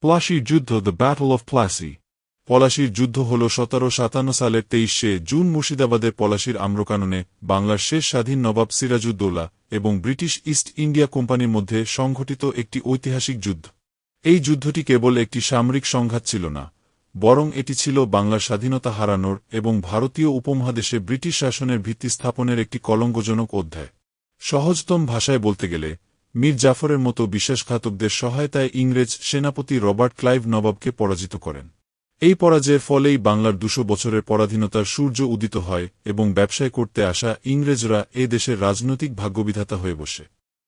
পলাশীর যুদ্ধ, the battle of Plassey. পলাশীর যুদ্ধ হল 1757 সালের 23শে জুন মুর্শিদাবাদের পলাশীর আম্রকাননে বাংলার শেষ স্বাধীন নবাব সিরাজউদ্দৌলা এবং ব্রিটিশ ইস্ট ইন্ডিয়া কোম্পানির মধ্যে সংঘটিত একটি ঐতিহাসিক যুদ্ধ। এই যুদ্ধটি কেবল একটি সামরিক সংঘাত ছিল না, বরং এটি ছিল বাংলার স্বাধীনতা হারানোর এবং ভারতীয় উপমহাদেশে ব্রিটিশ শাসনের ভিত্তি স্থাপনের একটি কলঙ্কজনক অধ্যায়। সহজতম ভাষায় বলতে গেলে, মীর জাফরের মতো বিশ্বাসঘাতকদের সহায়তায় ইংরেজ সেনাপতি রবার্ট ক্লাইভ নবাবকে পরাজিত করেন। এই পরাজয়ের ফলেই বাংলার 200 বছরের পরাধীনতার সূর্য উদিত হয় এবং ব্যবসায় করতে আসা ইংরেজরা এ দেশের রাজনৈতিক ভাগ্যবিধাতা হয়ে বসে।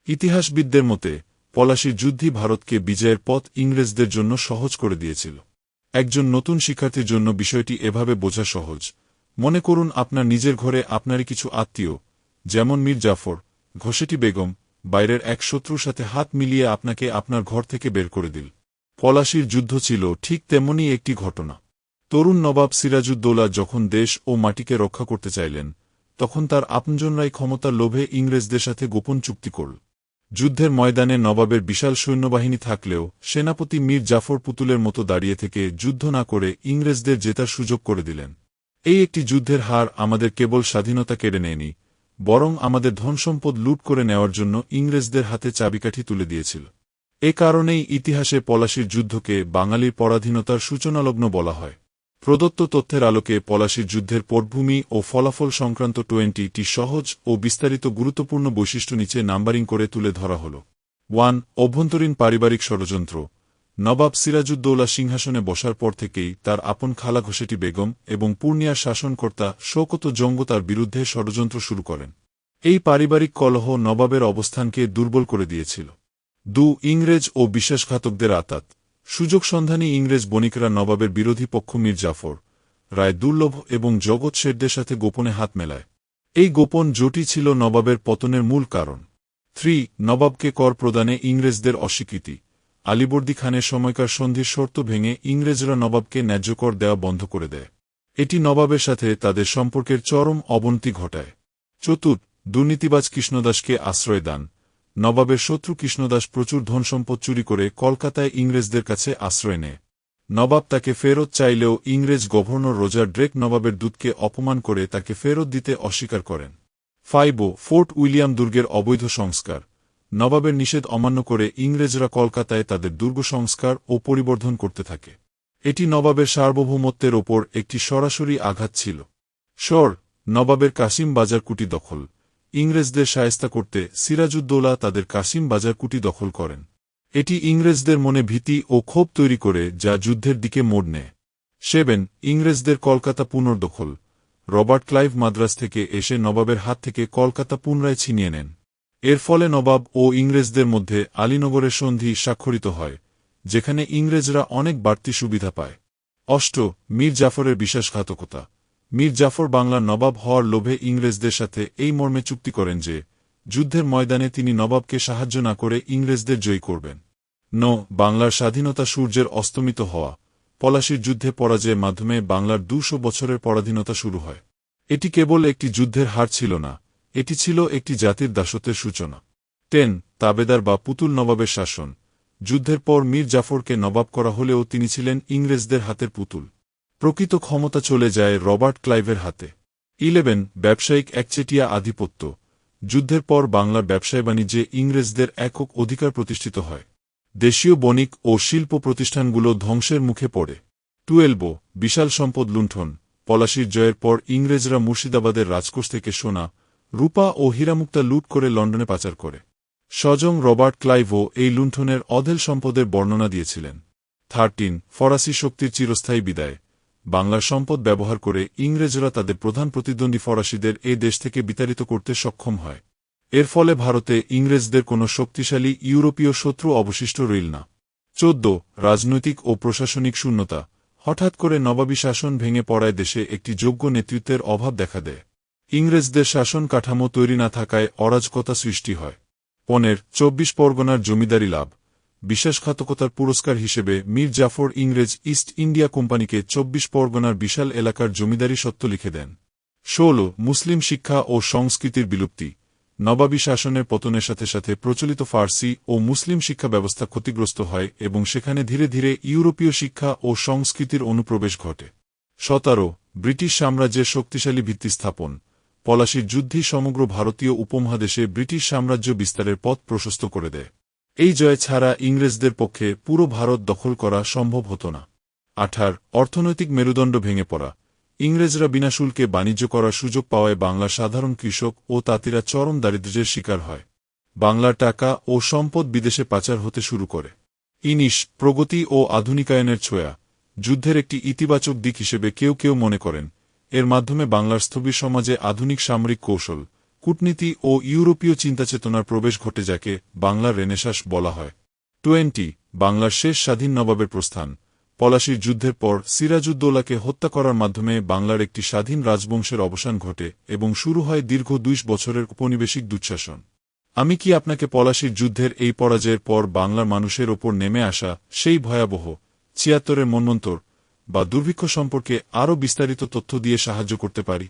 ইতিহাসবিদদের মতে পলাশীর যুদ্ধই ভারতকে বিজয়ের পথ ইংরেজদের জন্য সহজ করে দিয়েছিল। একজন নতুন শিক্ষার্থীর জন্য বিষয়টি এভাবে বোঝা সহজ। মনে করুন আপনার নিজের ঘরে আপনারই কিছু আত্মীয়, যেমন মীর জাফর, ঘসেটি বেগম, বাইরের এক শত্রুর সাথে হাত মিলিয়ে আপনাকে আপনার ঘর থেকে বের করে দিল। পলাশীর যুদ্ধ ছিল ঠিক তেমনই একটি ঘটনা। তরুণ নবাব সিরাজউদ্দৌলা যখন দেশ ও মাটিকে রক্ষা করতে চাইলেন, তখন তার আপনজনরাই ক্ষমতার লোভে ইংরেজদের সাথে গোপন চুক্তি করল। যুদ্ধের ময়দানে নবাবের বিশাল সৈন্যবাহিনী থাকলেও সেনাপতি মীর জাফর পুতুলের মতো দাঁড়িয়ে থেকে যুদ্ধ না করে ইংরেজদের জেতার সুযোগ করে দিলেন। এই একটি যুদ্ধের হার আমাদের কেবল স্বাধীনতা কেড়ে নেয়নি, বরং আমাদের ধনসম্পদ লুট করে নেওয়ার জন্য ইংরেজদের হাতে চাবিকাঠি তুলে দিয়েছিল। এ কারণেই ইতিহাসে পলাশীর যুদ্ধকে বাঙালির পরাধীনতার সূচনালগ্ন বলা হয়। প্রদত্ত তথ্যের আলোকে পলাশীর যুদ্ধের পটভূমি ও ফলাফল সংক্রান্ত 20টি সহজ ও বিস্তারিত গুরুত্বপূর্ণ বৈশিষ্ট্য নিচে নাম্বারিং করে তুলে ধরা হল। 1. অভ্যন্তরীণ পারিবারিক ষড়যন্ত্র। নবাব সিরাজউদ্দৌলা সিংহাসনে বসার পর থেকেই তার আপন খালা ঘসেটি বেগম এবং পূর্ণিয়ার শাসনকর্তা শওকত জঙ্গ তার বিরুদ্ধে ষড়যন্ত্র শুরু করেন। এই পারিবারিক কলহ নবাবের অবস্থানকে দুর্বল করে দিয়েছিল। 2. ইংরেজ ও বিশ্বাসঘাতকদের আঁতাত। সুযোগ সন্ধানী ইংরেজ বণিকরা নবাবের বিরোধী পক্ষ মীর জাফর, রায় দুর্লভ এবং জগৎ শেঠদের সাথে গোপনে হাত মেলায়। এই গোপন জোটই ছিল নবাবের পতনের মূল কারণ। 3. নবাবকে কর প্রদানে ইংরেজদের অস্বীকৃতি। আলীবর্দী খানের সময়কার সন্ধির শর্ত ভেঙে ইংরেজরা নবাবকে ন্যায্য কর দেওয়া বন্ধ করে দেয়। এটি নবাবের সাথে তাদের সম্পর্কের চরম অবনতি ঘটায়। 4. দুর্নীতিবাজ কৃষ্ণদাসকে আশ্রয় দান। নবাবের শত্রু কৃষ্ণদাস প্রচুর ধনসম্পদ চুরি করে কলকাতায় ইংরেজদের কাছে আশ্রয় নেয়। নবাব তাকে ফেরত চাইলেও ইংরেজ গভর্নর রোজার ড্রেক নবাবের দূতকে অপমান করে তাকে ফেরত দিতে অস্বীকার করেন। 5. ফোর্ট উইলিয়াম দুর্গের অবৈধ সংস্কার। নবাবের নিষেধ অমান্য করে ইংরেজরা কলকাতায় তাদের দুর্গ সংস্কার ও পরিবর্ধন করতে থাকে। এটি নবাবের সার্বভৌমত্বের ওপর একটি সরাসরি আঘাত ছিল। 6. নবাবের কাসিম বাজার কুটি দখল। ইংরেজদের শায়েস্তা করতে সিরাজউদ্দৌলা তাদের কাসিম বাজার কুটি দখল করেন। এটি ইংরেজদের মনে ভীতি ও ক্ষোভ তৈরি করে, যা যুদ্ধের দিকে মোড় নেয়। 7. ইংরেজদের কলকাতা পুনর্দখল। রবার্ট ক্লাইভ মাদ্রাজ থেকে এসে নবাবের হাত থেকে কলকাতা পুনরায় ছিনিয়ে নেন। এর ফলে নবাব ও ইংরেজদের মধ্যে আলীনগরের সন্ধি স্বাক্ষরিত হয়, যেখানে ইংরেজরা অনেক বাড়তি সুবিধা পায়। 8. মীর জাফরের বিশ্বাসঘাতকতা। মীর জাফর বাংলার নবাব হওয়ার লোভে ইংরেজদের সাথে এই মর্মে চুক্তি করেন যে যুদ্ধের ময়দানে তিনি নবাবকে সাহায্য না করে ইংরেজদের জয়ী করবেন। 9. বাংলার স্বাধীনতা সূর্যের অস্তমিত হওয়া। পলাশীর যুদ্ধে পরাজয়ের মাধ্যমে বাংলার 200 বছরের পরাধীনতা শুরু হয়। এটি কেবল একটি যুদ্ধের হার ছিল না, এটি ছিল একটি জাতির দাসত্বের সূচনা। 10. তাবেদার বা পুতুল নবাবের শাসন। যুদ্ধের পর মীর জাফরকে নবাব করা হলেও তিনি ছিলেন ইংরেজদের হাতের পুতুল। প্রকৃত ক্ষমতা চলে যায় রবার্ট ক্লাইভের হাতে। 11. ব্যবসায়িক একচেটিয়া আধিপত্য। যুদ্ধের পর বাংলার ব্যবসায় বাণিজ্যে ইংরেজদের একক অধিকার প্রতিষ্ঠিত হয়। দেশীয় বণিক ও শিল্প প্রতিষ্ঠানগুলো ধ্বংসের মুখে পড়ে। 12. বিশাল সম্পদ লুণ্ঠন। পলাশীর জয়ের পর ইংরেজরা মুর্শিদাবাদের রাজকোষ থেকে সোনা, রূপা ও হীরামুক্তা লুট করে লন্ডনে পাচার করে। স্বয়ং রবার্ট ক্লাইভও এই লুণ্ঠনের অঢেল সম্পদের বর্ণনা দিয়েছিলেন। 13. ফরাসি শক্তির চিরস্থায়ী বিদায়। বাংলার সম্পদ ব্যবহার করে ইংরেজরা তাদের প্রধান প্রতিদ্বন্দ্বী ফরাসিদের এ দেশ থেকে বিতাড়িত করতে সক্ষম হয়। এর ফলে ভারতে ইংরেজদের কোনো শক্তিশালী ইউরোপীয় শত্রু অবশিষ্ট রইল না। 14. রাজনৈতিক ও প্রশাসনিক শূন্যতা। হঠাৎ করে নবাবী শাসন ভেঙে পড়ায় দেশে একটি যোগ্য নেতৃত্বের অভাব দেখা দেয়। ইংরেজদের শাসন কাঠামো তৈরি না থাকায় অরাজকতা সৃষ্টি হয়। 15. 24 পরগনার জমিদারি লাভ। বিশ্বাসঘাতকতার পুরস্কার হিসেবে মীর জাফর ইংরেজ ইস্ট ইন্ডিয়া কোম্পানিকে 24 পরগনার বিশাল এলাকার জমিদারি সত্ত্ব লিখে দেন। 16. মুসলিম শিক্ষা ও সংস্কৃতির বিলুপ্তি। নবাবী শাসনের পতনের সাথে সাথে প্রচলিত ফার্সি ও মুসলিম শিক্ষা ব্যবস্থা ক্ষতিগ্রস্ত হয় এবং সেখানে ধীরে ধীরে ইউরোপীয় শিক্ষা ও সংস্কৃতির অনুপ্রবেশ ঘটে। 17 ব্রিটিশ সাম্রাজ্যের শক্তিশালী ভিত্তি স্থাপন। পলাশীর যুদ্ধই সমগ্র ভারতীয় উপমহাদেশে ব্রিটিশ সাম্রাজ্য বিস্তারের পথ প্রশস্ত করে দেয়। এই জয় ছাড়া ইংরেজদের পক্ষে পুরো ভারত দখল করা সম্ভব হতো না। 18 অর্থনৈতিক মেরুদণ্ড ভেঙে পড়া। ইংরেজরা বিনা শুল্কে বাণিজ্য করার সুযোগ পাওয়ায় বাংলার সাধারণ কৃষক ও তাঁতিরা চরম দারিদ্র্যের শিকার হয়। বাংলার টাকা ও সম্পদ বিদেশে পাচার হতে শুরু করে। 19 প্রগতি ও আধুনিকায়নের ছোঁয়া। যুদ্ধের একটি ইতিবাচক দিক হিসেবে কেউ কেউ মনে করেন, এর মাধ্যমে বাংলার স্থবির সমাজে আধুনিক সামরিক কৌশল, কূটনীতি ও ইউরোপীয় চিন্তাচেতনার প্রবেশ ঘটে, যাকে বাংলার রেনেসাঁস বলা হয়। 20 বাংলার শেষ স্বাধীন নবাবের প্রস্থান। পলাশীর যুদ্ধের পর সিরাজউদ্দৌলাকে হত্যা করার মাধ্যমে বাংলার একটি স্বাধীন রাজবংশের অবসান ঘটে এবং শুরু হয় দীর্ঘ 2 বছরের ঔপনিবেশিক দুঃশাসন। আমি কি আপনাকে পলাশীর যুদ্ধের এই পরাজয়ের পর বাংলার মানুষের ওপর নেমে আসা সেই ভয়াবহ 76 মন্বন্তর বা দুর্ভিক্ষ সম্পর্কে আরও বিস্তারিত তথ্য দিয়ে সাহায্য করতে পারি?